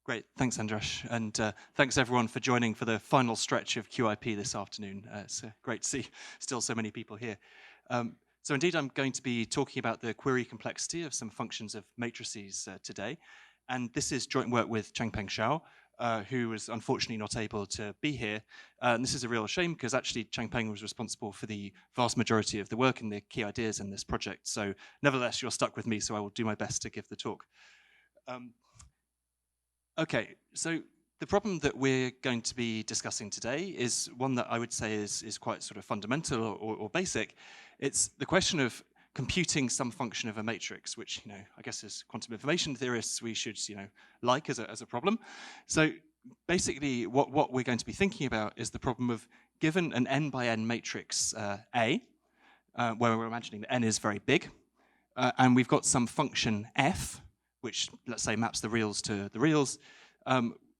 Great, thanks Andras, and thanks everyone for joining for the final stretch of QIP this afternoon. It's great to see still so many people here. So indeed I'm going to be talking about the query complexity of some functions of matrices today, and this is joint work with Changpeng Xiao, who was unfortunately not able to be here. And this is a real shame because actually Changpeng was responsible for the vast majority of the work and the key ideas in this project. So nevertheless, you're stuck with me, so I will do my best to give the talk. Okay, so the problem that we're going to be discussing today is one that I would say is quite sort of fundamental or basic. It's the question of computing some function of a matrix, which, I guess as quantum information theorists, we should, like as a problem. So basically what we're going to be thinking about is the problem of given an n by n matrix A, where we're imagining that n is very big, and we've got some function f, which let's say maps the reals to the reals,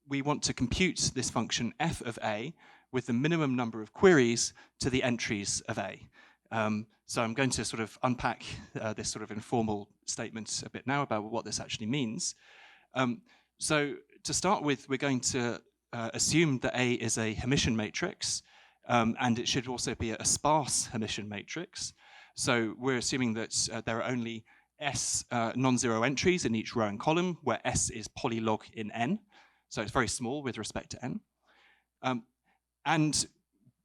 we want to compute this function f of a with the minimum number of queries to the entries of a. So I'm going to sort of unpack this sort of informal statement a bit now about what this actually means. So to start with, we're going to assume that A is a Hermitian matrix, and it should also be a sparse Hermitian matrix. So we're assuming that there are only S non-zero entries in each row and column, where S is polylog in n. So it's very small with respect to n. And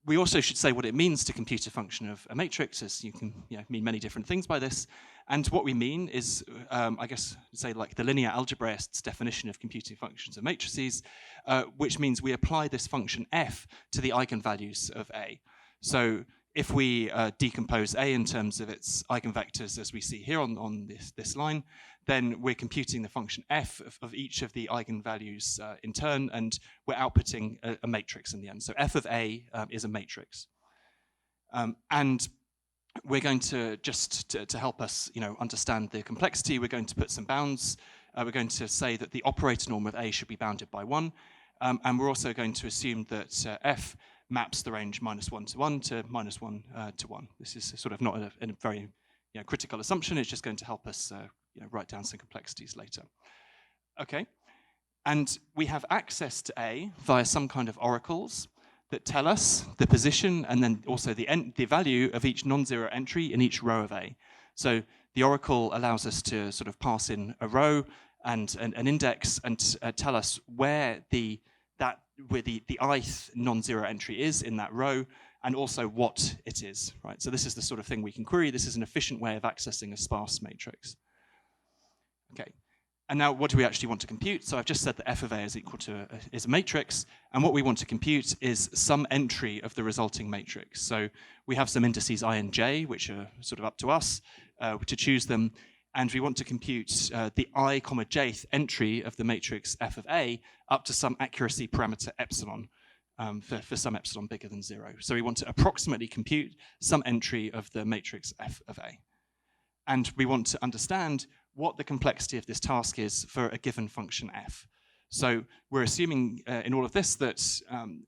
we also should say what it means to compute a function of a matrix, as you can mean many different things by this. And what we mean is, I guess, say like the linear algebraist's definition of computing functions of matrices, which means we apply this function f to the eigenvalues of A. So if we decompose A in terms of its eigenvectors, as we see here on this line, then we're computing the function f of each of the eigenvalues in turn, and we're outputting a matrix in the end. So f of A is a matrix. And we're going to, just to help us understand the complexity, we're going to put some bounds. We're going to say that the operator norm of A should be bounded by 1. And we're also going to assume that f maps the range -1 to 1 to -1 to 1. This is sort of not a very critical assumption. It's just going to help us write down some complexities later. Okay, and we have access to A via some kind of oracles that tell us the position and then also the value of each non-zero entry in each row of A. So the oracle allows us to sort of pass in a row and an index and tell us where the ith non-zero entry is in that row, and also what it is, right? So this is the sort of thing we can query. This is an efficient way of accessing a sparse matrix. Okay, and now what do we actually want to compute? So I've just said that f of A is equal to is a matrix, and what we want to compute is some entry of the resulting matrix. So we have some indices I and j, which are sort of up to us to choose them, and we want to compute the I, jth entry of the matrix f of A up to some accuracy parameter epsilon, for some epsilon bigger than 0. So we want to approximately compute some entry of the matrix f of A. And we want to understand what the complexity of this task is for a given function f. So we're assuming in all of this that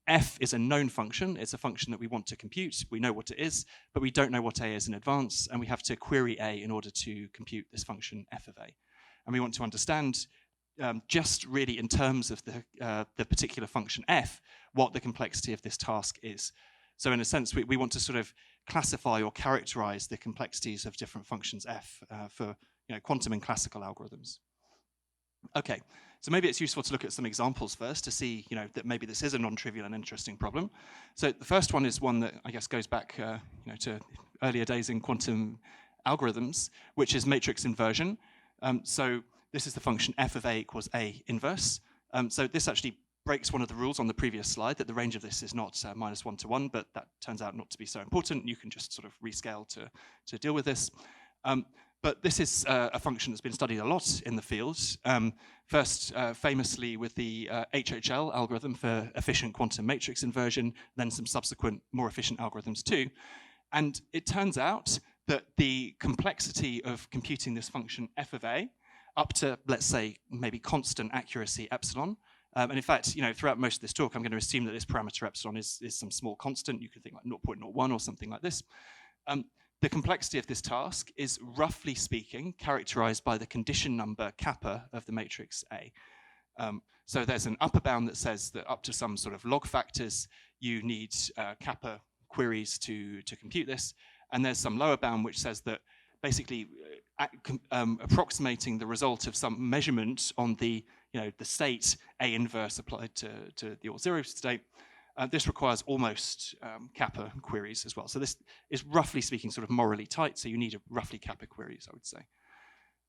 f is a known function. It's a function that we want to compute. We know what it is, but we don't know what A is in advance, and we have to query A in order to compute this function f of A. And we want to understand just really in terms of the particular function f, what the complexity of this task is. So in a sense, we want to sort of classify or characterize the complexities of different functions f for quantum and classical algorithms. Okay, so maybe it's useful to look at some examples first to see that maybe this is a non-trivial and interesting problem. So the first one is one that I guess goes back to earlier days in quantum algorithms, which is matrix inversion. So this is the function f of A equals A inverse. So this actually breaks one of the rules on the previous slide, that the range of this is not -1 to 1, but that turns out not to be so important. You can just sort of rescale to deal with this. But this is a function that's been studied a lot in the field, first famously with the HHL algorithm for efficient quantum matrix inversion, then some subsequent more efficient algorithms too. And it turns out that the complexity of computing this function f of A up to, let's say, maybe constant accuracy epsilon, and in fact, throughout most of this talk, I'm going to assume that this parameter epsilon is some small constant. You could think like 0.01 or something like this. The complexity of this task is, roughly speaking, characterized by the condition number kappa of the matrix A. So there's an upper bound that says that up to some sort of log factors, you need kappa queries to compute this. And there's some lower bound which says that basically approximating the result of some measurement on the state A inverse applied to the auth0 state, this requires almost kappa queries as well. So this is roughly speaking sort of morally tight, so you need a roughly kappa queries, I would say.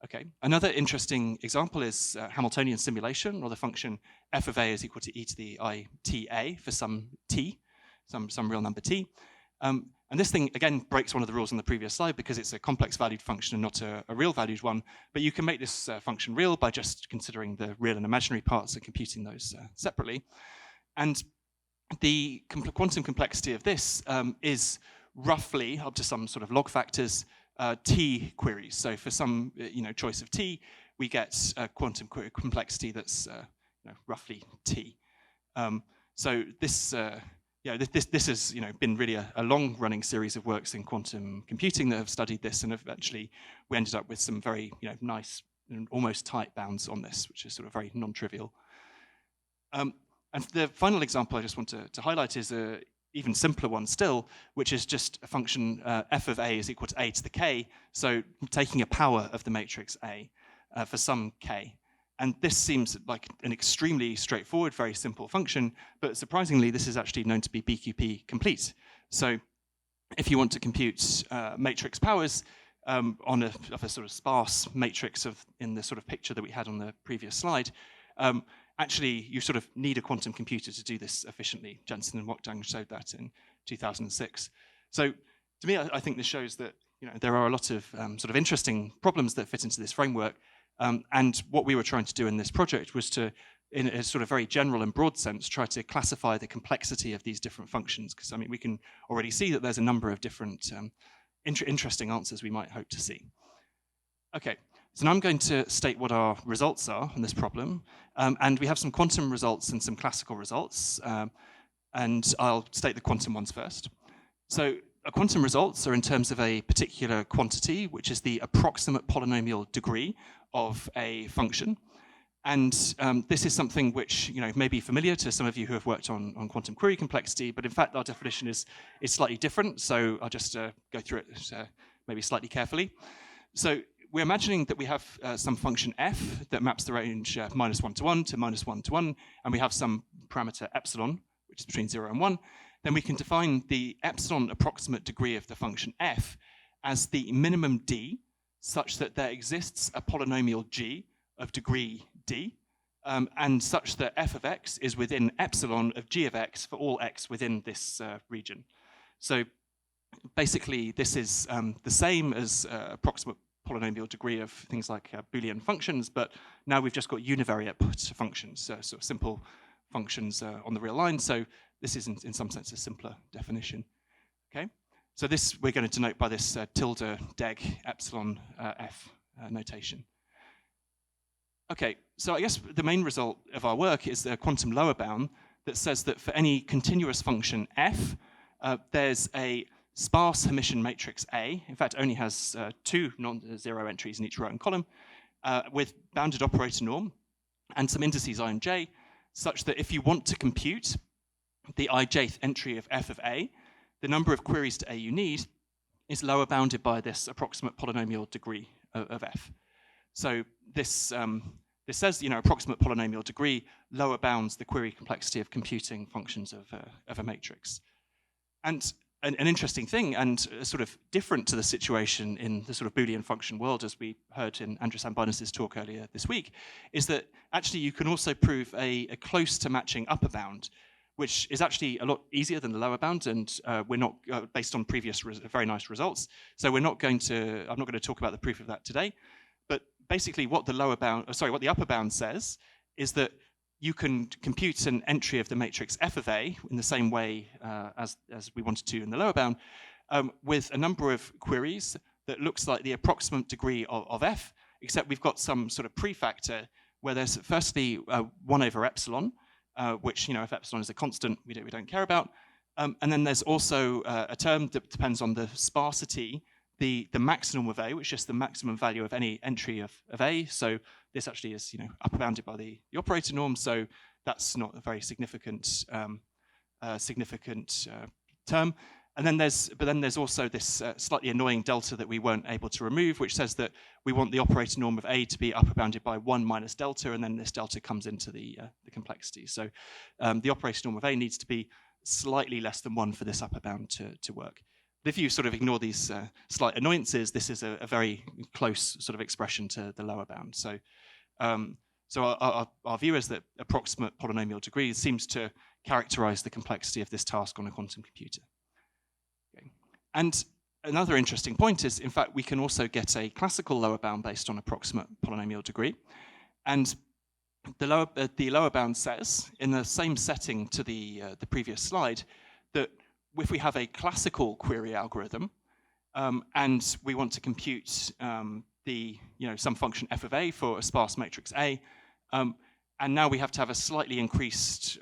Okay, another interesting example is Hamiltonian simulation, or the function f of a is equal to e to the I t a for some t, some real number t. And this thing, again, breaks one of the rules on the previous slide because it's a complex valued function and not a real valued one. But you can make this function real by just considering the real and imaginary parts and computing those separately. And the quantum complexity of this is roughly up to some sort of log factors t queries. So for some choice of t, we get a quantum complexity that's roughly t. So this this has been really a long-running series of works in quantum computing that have studied this, and eventually we ended up with some very nice and almost tight bounds on this, which is sort of very non-trivial. And the final example I just want to highlight is a even simpler one still, which is just a function f of a is equal to a to the k, so taking a power of the matrix A for some k. And this seems like an extremely straightforward, very simple function, but surprisingly, this is actually known to be BQP complete. So if you want to compute matrix powers on a sort of sparse matrix in the sort of picture that we had on the previous slide, actually, you sort of need a quantum computer to do this efficiently. Jensen and Wokdang showed that in 2006. So to me, I think this shows that there are a lot of sort of interesting problems that fit into this framework. And what we were trying to do in this project was to, in a sort of very general and broad sense, try to classify the complexity of these different functions. Because, I mean, we can already see that there's a number of different interesting answers we might hope to see. Okay, so now I'm going to state what our results are on this problem. And we have some quantum results and some classical results. And I'll state the quantum ones first. So quantum results are in terms of a particular quantity, which is the approximate polynomial degree of a function. And this is something which may be familiar to some of you who have worked on quantum query complexity, but in fact our definition is slightly different, so I'll just go through it maybe slightly carefully. So we're imagining that we have some function f that maps the range -1 to 1 to -1 to 1, and we have some parameter epsilon, which is between 0 and 1. Then we can define the epsilon approximate degree of the function f as the minimum d, such that there exists a polynomial g of degree d, and such that f of x is within epsilon of g of x for all x within this region. So basically, this is the same as approximate polynomial degree of things like Boolean functions, but now we've just got univariate functions, so sort of simple functions on the real line. So this is, in some sense, a simpler definition. Okay, so this we're going to denote by this tilde deg epsilon f notation. Okay, so I guess the main result of our work is the quantum lower bound that says that for any continuous function f, there's a sparse Hermitian matrix A, in fact only has two non-zero entries in each row and column, with bounded operator norm and some indices I and j, such that if you want to compute the ijth entry of f of a, the number of queries to a you need is lower bounded by this approximate polynomial degree of f. So this this says, approximate polynomial degree lower bounds the query complexity of computing functions of a matrix. And an interesting thing, and sort of different to the situation in the sort of Boolean function world, as we heard in Andrew Sambanis' talk earlier this week, is that actually you can also prove a close to matching upper bound, which is actually a lot easier than the lower bound, and we're not based on previous very nice results. So I'm not going to talk about the proof of that today. But basically, what the upper bound says is that you can compute an entry of the matrix f of a in the same way as we wanted to in the lower bound, with a number of queries that looks like the approximate degree of f, except we've got some sort of prefactor where there's firstly 1 over epsilon, which, if epsilon is a constant, we don't care about. And then there's also a term that depends on the sparsity the maximum of A, which is the maximum value of any entry of A. So this actually is upper bounded by the operator norm. So that's not a very significant term. And then there's also this slightly annoying delta that we weren't able to remove, which says that we want the operator norm of A to be upper bounded by 1 minus delta, and then this delta comes into the complexity. So the operator norm of A needs to be slightly less than 1 for this upper bound to work. But if you sort of ignore these slight annoyances, this is a very close sort of expression to the lower bound. So our view is that approximate polynomial degree seems to characterize the complexity of this task on a quantum computer. Okay. And another interesting point is, in fact, we can also get a classical lower bound based on approximate polynomial degree. And the lower bound says, in the same setting to the previous slide, that if we have a classical query algorithm and we want to compute some function f of a for a sparse matrix A, and now we have to have a slightly increased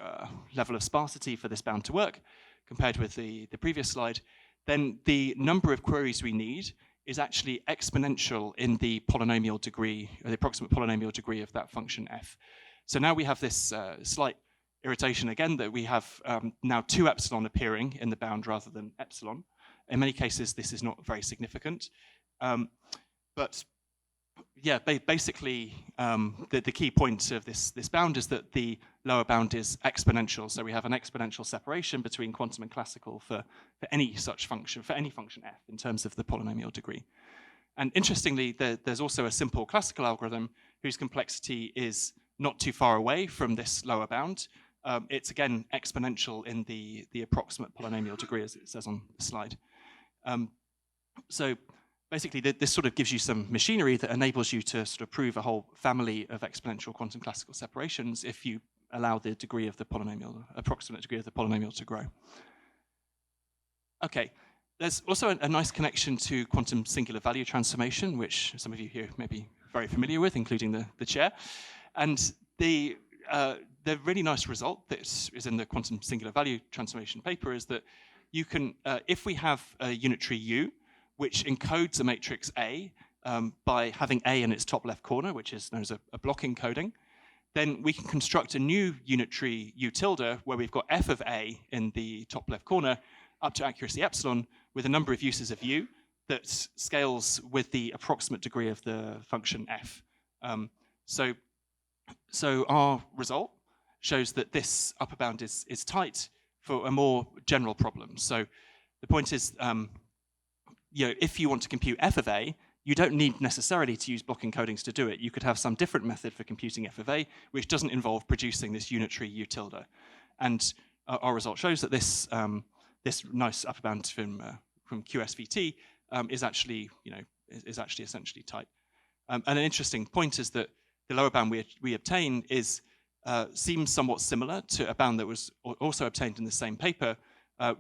level of sparsity for this bound to work compared with the previous slide, then the number of queries we need is actually exponential in the polynomial degree, or the approximate polynomial degree of that function f. So now we have this slight irritation again that we have now 2 epsilon appearing in the bound rather than epsilon. In many cases, this is not very significant. But yeah, basically, the key point of this bound is that the lower bound is exponential. So we have an exponential separation between quantum and classical for any such function, for any function f in terms of the polynomial degree. And interestingly, there's also a simple classical algorithm whose complexity is not too far away from this lower bound. It's again exponential in the approximate polynomial degree, as it says on the slide. So basically, this sort of gives you some machinery that enables you to sort of prove a whole family of exponential quantum classical separations if you allow the degree of the polynomial, approximate degree of the polynomial to grow. Okay, there's also a nice connection to quantum singular value transformation, which some of you here may be very familiar with, including the chair. And the really nice result that is in the quantum singular value transformation paper is that you can, if we have a unitary U, which encodes a matrix A by having A in its top left corner, which is known as a block encoding, then we can construct a new unitary U tilde where we've got f of A in the top left corner up to accuracy epsilon with a number of uses of U that scales with the approximate degree of the function f. So our result shows that this upper bound is tight for a more general problem. So the point is, if you want to compute f of a, you don't need necessarily to use block encodings to do it. You could have some different method for computing f of a, which doesn't involve producing this unitary U tilde. And our result shows that this nice upper bound from QSVT is actually essentially tight. And an interesting point is that the lower bound we obtain seems somewhat similar to a bound that was also obtained in the same paper,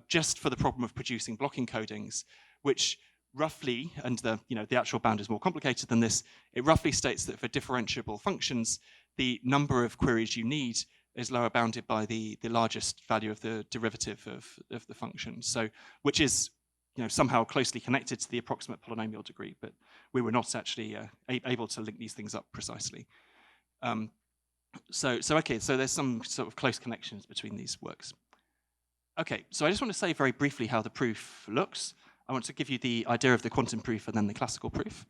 just for the problem of producing block encodings, which roughly, and the actual bound is more complicated than this, it roughly states that for differentiable functions, the number of queries you need is lower bounded by the largest value of the derivative of the function. So, which is somehow closely connected to the approximate polynomial degree, but we were not actually able to link these things up precisely. So there's some sort of close connections between these works. Okay, so I just want to say very briefly how the proof looks. I want to give you the idea of the quantum proof and then the classical proof.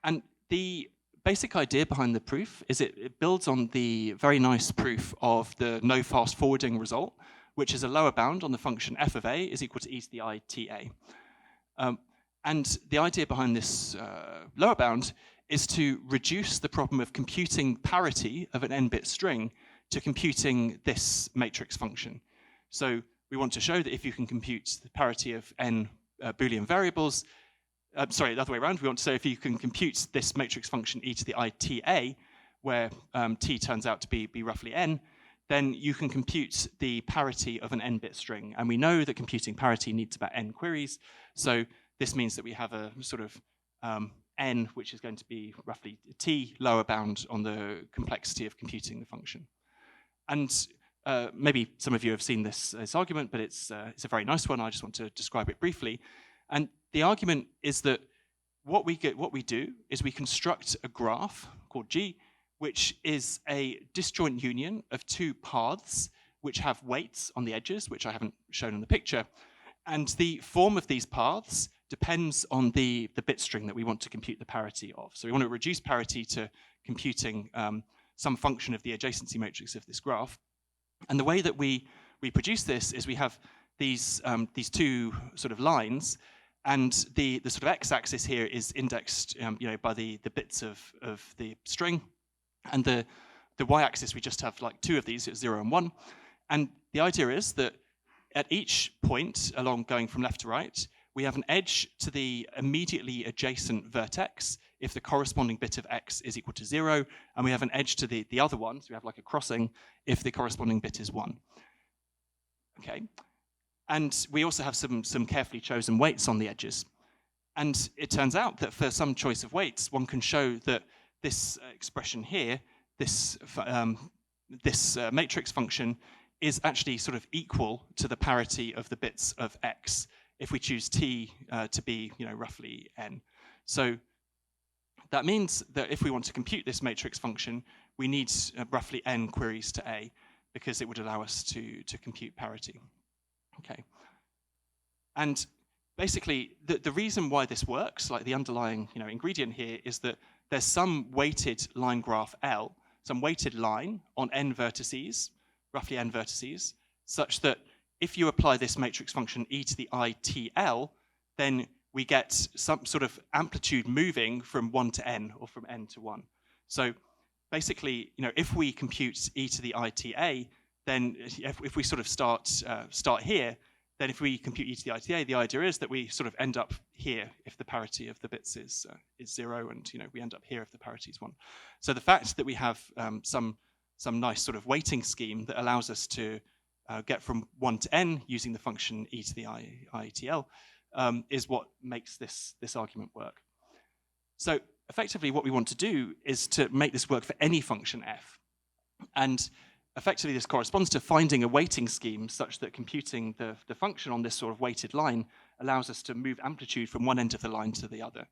And the basic idea behind the proof is it builds on the very nice proof of the no fast forwarding result, which is a lower bound on the function f of a is equal to e to the I ta. And the idea behind this lower bound is to reduce the problem of computing parity of an n-bit string to computing this matrix function. So we want to show that if you can compute the parity of n Boolean variables, the other way around, we want to say if you can compute this matrix function e to the I ta, where t turns out to be roughly n, then you can compute the parity of an n-bit string. And we know that computing parity needs about n queries. So this means that we have a sort of n, which is going to be roughly t lower bound on the complexity of computing the function. And maybe some of you have seen this argument, but it's a very nice one. I just want to describe it briefly. And the argument is that what we do is we construct a graph called G, which is a disjoint union of two paths which have weights on the edges, which I haven't shown in the picture. And the form of these paths depends on the bit string that we want to compute the parity of. So we want to reduce parity to computing some function of the adjacency matrix of this graph. And the way that we produce this is we have these two sort of lines, and the sort of x-axis here is indexed by the bits of the string, and the y-axis we just have like two of these, 0 and 1. And the idea is that at each point along going from left to right, we have an edge to the immediately adjacent vertex if the corresponding bit of x is equal to 0, and we have an edge to the other one, so we have like a crossing, if the corresponding bit is 1. Okay, and we also have some carefully chosen weights on the edges. And it turns out that for some choice of weights, one can show that this expression here, this matrix function, is actually sort of equal to the parity of the bits of x if we choose t to be roughly n. So that means that if we want to compute this matrix function, we need roughly n queries to A, because it would allow us to compute parity. Okay. And basically, the reason why this works, like the underlying ingredient here, is that there's some weighted line graph L, some weighted line on n vertices, roughly n vertices, such that if you apply this matrix function e to the ITL, then we get some sort of amplitude moving from 1 to n, or from n to 1. So basically, if we compute e to the ITA, then if we sort of start here, then if we compute e to the ITA, the idea is that we sort of end up here if the parity of the bits is 0, and we end up here if the parity is 1. So the fact that we have some nice sort of weighting scheme that allows us to get from 1 to n using the function e to the IETL is what makes this argument work. So effectively what we want to do is to make this work for any function f. And effectively this corresponds to finding a weighting scheme such that computing the function on this sort of weighted line allows us to move amplitude from one end of the line to the other.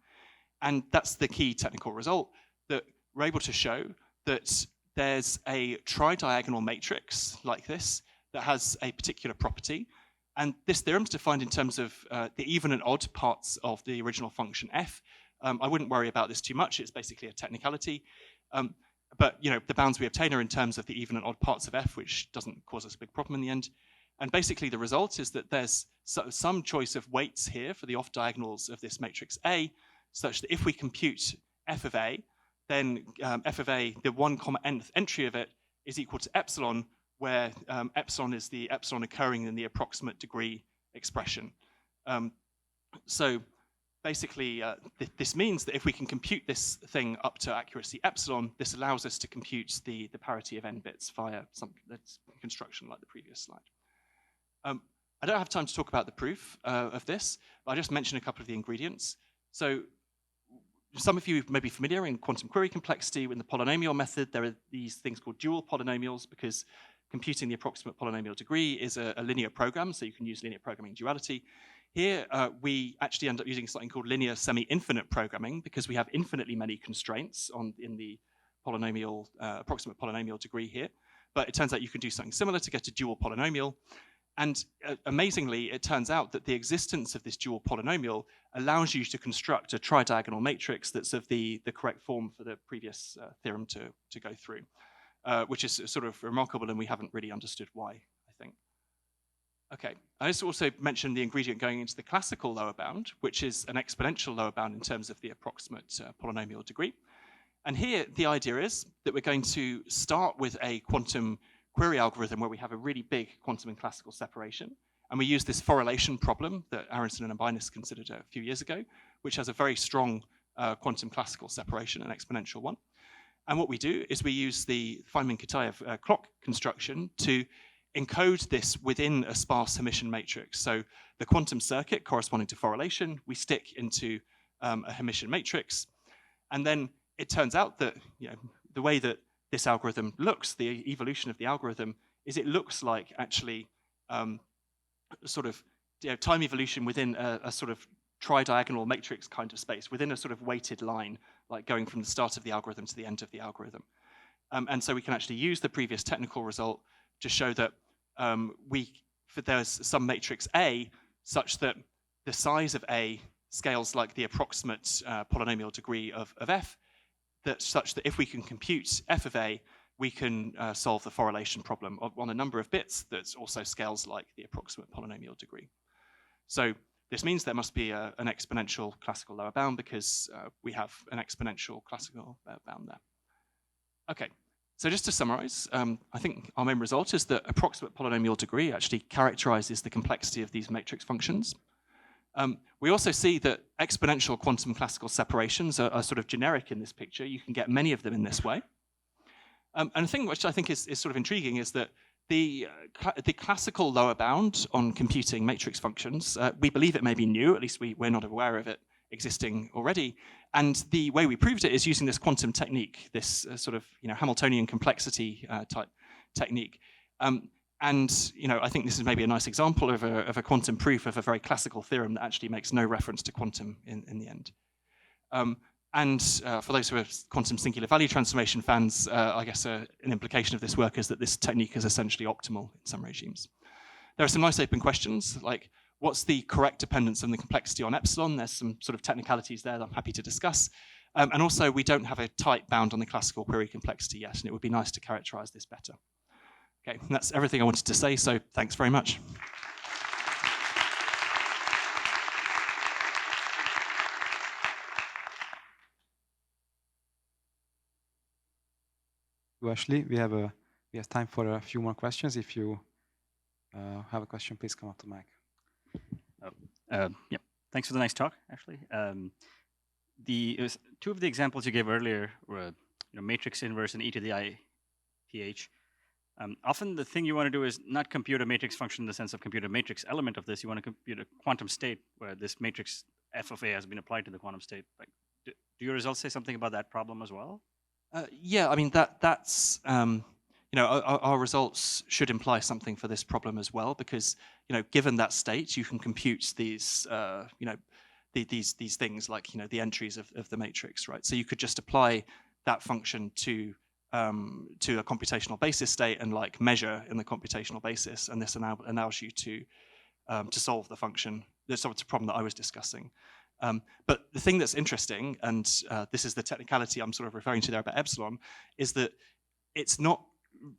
And that's the key technical result, that we're able to show that there's a tri-diagonal matrix like this that has a particular property. And this theorem is defined in terms of the even and odd parts of the original function f. I wouldn't worry about this too much. It's basically a technicality. But the bounds we obtain are in terms of the even and odd parts of f, which doesn't cause us a big problem in the end. And basically the result is that there's some choice of weights here for the off diagonals of this matrix A, such that if we compute f of A, then f of A, the 1, nth entry of it, is equal to epsilon, where epsilon is the epsilon occurring in the approximate degree expression. So basically, this means that if we can compute this thing up to accuracy epsilon, this allows us to compute the parity of n bits via some construction like the previous slide. I don't have time to talk about the proof of this, but I'll just mention a couple of the ingredients. So some of you may be familiar in quantum query complexity. In the polynomial method, there are these things called dual polynomials, because computing the approximate polynomial degree is a linear program, so you can use linear programming duality. Here, we actually end up using something called linear semi-infinite programming, because we have infinitely many constraints in the polynomial, approximate polynomial degree here. But it turns out you can do something similar to get a dual polynomial. And amazingly, it turns out that the existence of this dual polynomial allows you to construct a tri-diagonal matrix that's of the correct form for the previous theorem to go through, which is sort of remarkable, and we haven't really understood why, I think. Okay, I also mentioned the ingredient going into the classical lower bound, which is an exponential lower bound in terms of the approximate polynomial degree. And here, the idea is that we're going to start with a quantum query algorithm where we have a really big quantum and classical separation. And we use this correlation problem that Aronson and Abinis considered a few years ago, which has a very strong quantum classical separation, an exponential one. And what we do is we use the Feynman-Kitaev clock construction to encode this within a sparse Hermitian matrix. So the quantum circuit corresponding to correlation, we stick into a Hermitian matrix. And then it turns out that the way that this algorithm looks, the evolution of the algorithm, is it looks like actually sort of time evolution within a sort of tri-diagonal matrix kind of space within a sort of weighted line, like going from the start of the algorithm to the end of the algorithm. And so we can actually use the previous technical result to show that there's some matrix A such that the size of A scales like the approximate polynomial degree of f, such that if we can compute f of A, we can solve the correlation problem on a number of bits that also scales like the approximate polynomial degree. So this means there must be an exponential classical lower bound because we have an exponential classical bound there. Okay, so just to summarize, I think our main result is that approximate polynomial degree actually characterizes the complexity of these matrix functions. We also see that exponential quantum classical separations are sort of generic in this picture. You can get many of them in this way. And the thing which I think is sort of intriguing is that the classical lower bound on computing matrix functions, we believe it may be new, at least we're not aware of it existing already. And the way we proved it is using this quantum technique, this sort of Hamiltonian complexity type technique. And I think this is maybe a nice example of a quantum proof of a very classical theorem that actually makes no reference to quantum in the end. For those who are quantum singular value transformation fans, I guess an implication of this work is that this technique is essentially optimal in some regimes. There are some nice open questions, like what's the correct dependence on the complexity on epsilon? There's some sort of technicalities there that I'm happy to discuss. And also, we don't have a tight bound on the classical query complexity yet, and it would be nice to characterize this better. Okay, that's everything I wanted to say, so thanks very much. Ashley, we have time for a few more questions. If you have a question, please come up to the mic. Yeah, thanks for the nice talk, Ashley. Two of the examples you gave earlier were matrix inverse and e to the I ph. Often the thing you want to do is not compute a matrix function in the sense of compute a matrix element of this. You want to compute a quantum state where this matrix f of A has been applied to the quantum state. Like, do your results say something about that problem as well? Yeah, I mean that's our results should imply something for this problem as well, because given that state, you can compute these these things like the entries of the matrix, right? So you could just apply that function to a computational basis state and like measure in the computational basis, and this allows you to solve the function. That's a problem that I was discussing. But the thing that's interesting, and this is the technicality I'm sort of referring to there about epsilon, is that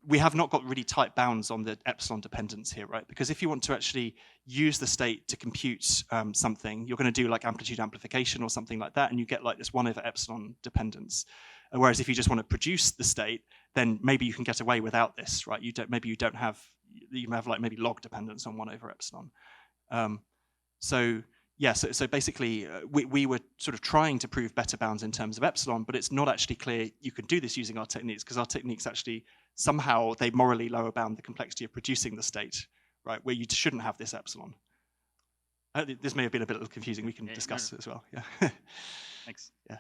we have not got really tight bounds on the epsilon dependence here, right? Because if you want to actually use the state to compute something, you're going to do like amplitude amplification or something like that, and you get like this 1 over epsilon dependence. Whereas if you just want to produce the state, then maybe you can get away without this, right? You have like maybe log dependence on 1 over epsilon. So basically, we were sort of trying to prove better bounds in terms of epsilon, but it's not actually clear you can do this using our techniques, because our techniques actually somehow they morally lower bound the complexity of producing the state, right? Where you shouldn't have this epsilon. This may have been a bit confusing. We can discuss it as well. Yeah. Thanks. Yeah.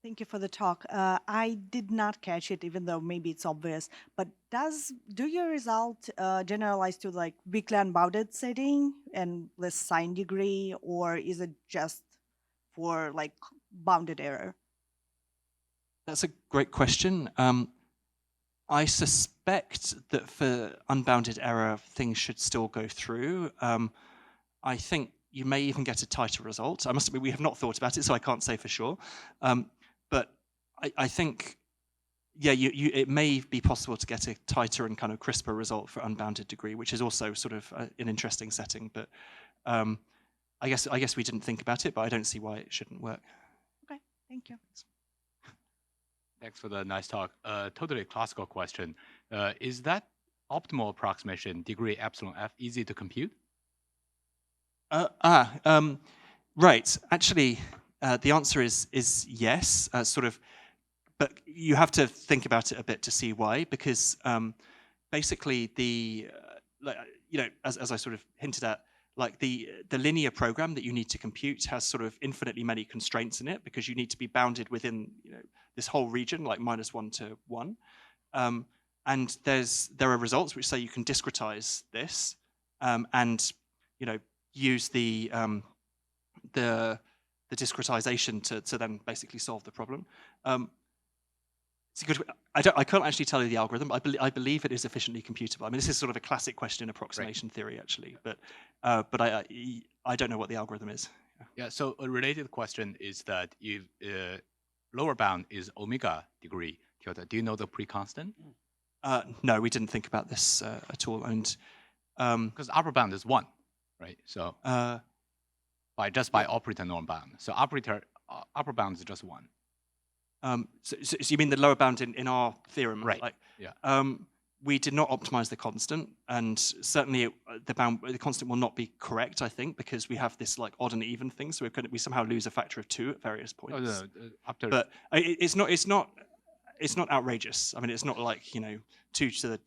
Thank you for the talk. I did not catch it, even though maybe it's obvious. But do your result generalize to like weakly unbounded setting and less sign degree, or is it just for like bounded error? That's a great question. I suspect that for unbounded error, things should still go through. I think you may even get a tighter result. I must admit, we have not thought about it, so I can't say for sure. But I think, yeah, it may be possible to get a tighter and kind of crisper result for unbounded degree, which is also sort of an interesting setting. But I guess we didn't think about it, but I don't see why it shouldn't work. Okay, thank you. Thanks for the nice talk. Totally classical question. Is that optimal approximation, degree epsilon f, easy to compute? Right. Actually, the answer is yes, but you have to think about it a bit to see why, because basically as I sort of hinted at, like the linear program that you need to compute has sort of infinitely many constraints in it, because you need to be bounded within this whole region, like -1 to 1. And there are results which say you can discretize this, and use the discretization to then basically solve the problem. It's a good. I can't actually tell you the algorithm. I believe it is efficiently computable. I mean, this is sort of a classic question in approximation theory, actually. But I don't know what the algorithm is. Yeah. So a related question is that if lower bound is omega degree tilde, do you know the pre-constant? No, we didn't think about this at all. And because upper bound is 1, right? So by operator norm bound. So upper bound is just 1. So you mean the lower bound in our theorem? Right. Like, yeah. We did not optimize the constant, and certainly the constant will not be correct, I think, because we have this like odd and even thing. So we somehow lose a factor of 2 at various points. But it's not outrageous. I mean, it's not like 2 to the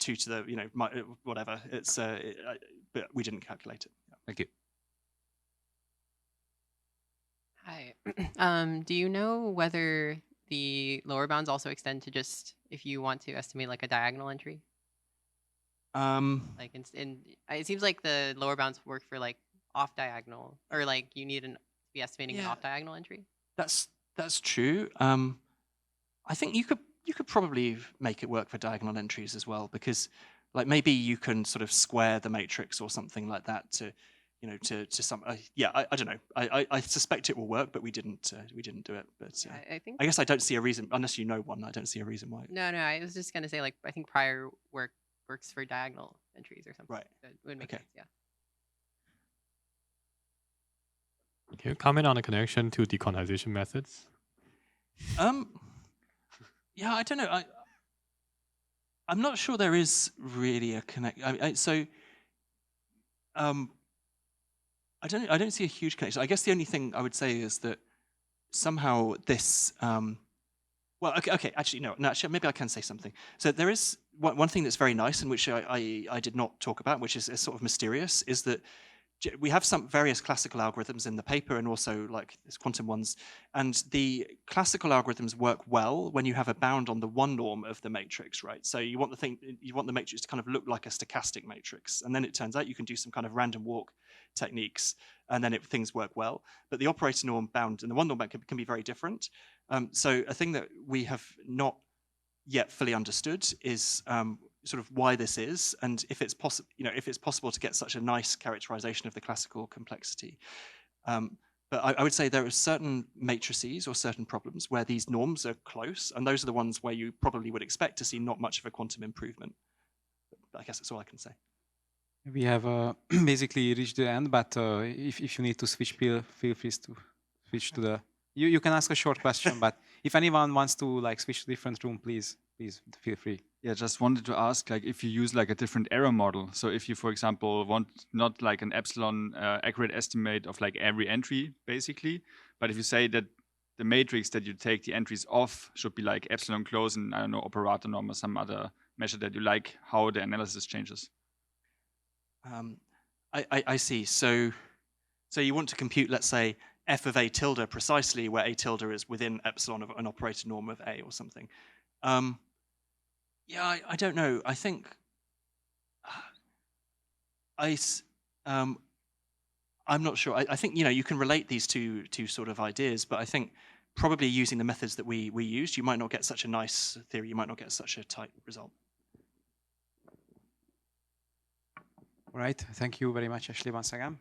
whatever. It's but we didn't calculate it. Yeah. Thank you. Hi. Do you know whether the lower bounds also extend to just if you want to estimate like a diagonal entry? Like it seems like the lower bounds work for like off diagonal, or like you need to be estimating an off diagonal entry. That's true. I think you could probably make it work for diagonal entries as well, because like maybe you can sort of square the matrix or something like that to some I don't know. I suspect it will work, but we didn't do it. But I guess I don't see a reason, unless you know one. I don't see a reason why. No, I was just gonna say like I think prior work works for diagonal entries or something. Right. That would make sense. Yeah. Can you comment on the connection to dequantization methods? Yeah, I don't know. I'm not sure there is really a connection. I don't see a huge connection. I guess the only thing I would say is that somehow this. Well, okay. Actually, no. Actually, maybe I can say something. So there is one thing that's very nice, and which I did not talk about, which is sort of mysterious, is that we have some various classical algorithms in the paper, and also like there's quantum ones. And the classical algorithms work well when you have a bound on the one norm of the matrix, right? So you want the matrix to kind of look like a stochastic matrix, and then it turns out you can do some kind of random walk techniques, and then things work well. But the operator norm bound and the one norm bound can be very different. So a thing that we have not yet fully understood is sort of why this is, and if it's possible, if it's possible to get such a nice characterization of the classical complexity. But I would say there are certain matrices or certain problems where these norms are close, and those are the ones where you probably would expect to see not much of a quantum improvement. But I guess that's all I can say. We have basically reached the end, but if you need to switch, feel free to switch to the. You can ask a short question, but if anyone wants to like switch to a different room, please feel free. Yeah, just wanted to ask, like, if you use like a different error model. So if you, for example, want not like an epsilon accurate estimate of like every entry, basically, but if you say that the matrix that you take the entries off should be like epsilon close and I don't know, operator norm or some other measure that you like, how the analysis changes. I see. So you want to compute, let's say, f of a tilde precisely where a tilde is within epsilon of an operator norm of a or something. Yeah, I don't know. I think I'm not sure. I think you can relate these two sort of ideas, but I think probably using the methods that we used, you might not get such a nice theory. You might not get such a tight result. All right. Thank you very much, Ashley, once again.